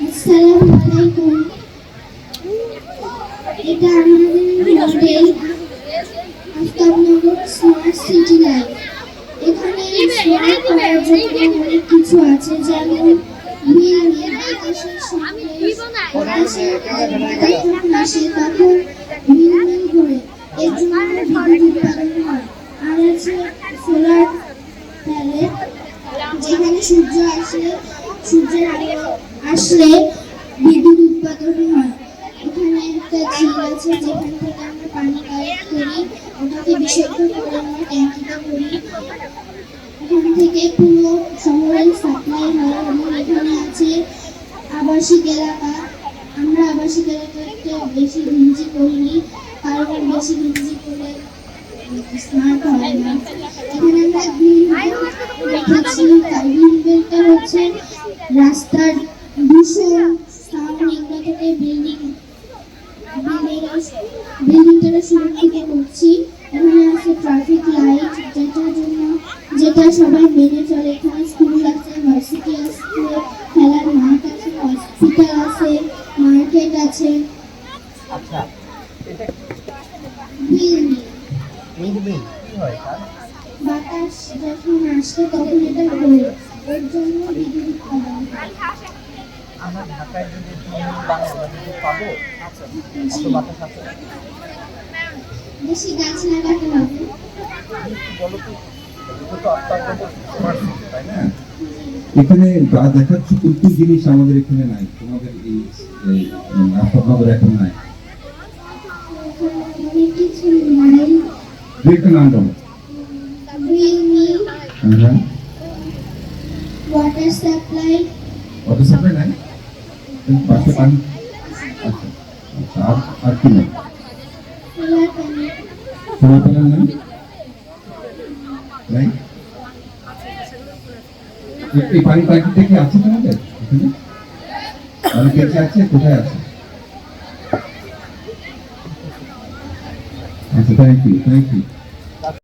আসসালামু আলাইকুম। এটা আমাদের model Aftabnagar smart city life. এখানে স্মার্ট করার জন্য অনেক কিছু আছে, যেমন বাতাসের সঙ্গে যখন আসে তখন মিল করে এর জন্য বিদ্যুৎ উৎপাদন হয়। আর আছে সোলার প্যানেল, যেখানে সূর্যের আলো আসলে বিদ্যুৎ উৎপাদন হয়। এখানে একটা ঝিল আছে, যেখান থেকে আমরা পানি কালেক্ট করি, ওটাকে বিশুদ্ধ করে আমরা ট্যাঙ্কিতে ভরি। এখান থেকে পুরো শহরের সাপ্লাই হয়। এবং এখানে আছে আবাসিক এলাকা। আমরা আবাসিক এলাকাতে বেশি ঘিঞ্জি করিনি, কারণ বেশি ঘিঞ্জি করলে স্মার্ট হয় না। এখানে আমরা গ্রিন রেখেছি। গ্রিন বেলটা হচ্ছে রাস্তার দূষণ সাউন্ড এগুলো থেকে বিল্ডিংটাকে সুরক্ষিত করছি। এখানে আছে ট্রাফিক লাইট, যেটা সবাই মেনে চলে। এখানে স্কুল আছে, ভার্সিটি আছে, খেলার মাঠ আছে, হসপিটাল আছে, মার্কেট আছে। আচ্ছা, এটা বাতাস যখন আসে তখন এটা ঘোরে, এর জন্য বিদ্যুৎ উৎপাদন হয়। আমরা ঢাকায় যদি বিদ্যুৎ পাবো, অত বাতাস আছে। বেশি গাছ লাগাতে হবে। বলো তো, এটা তো অত্যন্ত স্মার্ট সিটি, তাই না? এখানে যা দেখাচ্ছ কিন্তু জিনিস আমাদের এখানে নাই, তোমাদের এই আফতাবনগর এখন নাই। অনেক কিছু নাই। একটা নাম বলো। ওয়াটার সাপ্লাই নাই, পাশে পানি। আচ্ছা আচ্ছা, আর কি নাই? সোলার প্যানেল সোলার প্যানেল নাই। এই পানি ট্যাঙ্কি থেকে আছে তোমাদের এখানে? পানি ট্যাঙ্কি আছে, কোথায় আছে? আচ্ছা, থ্যাংক ইউ।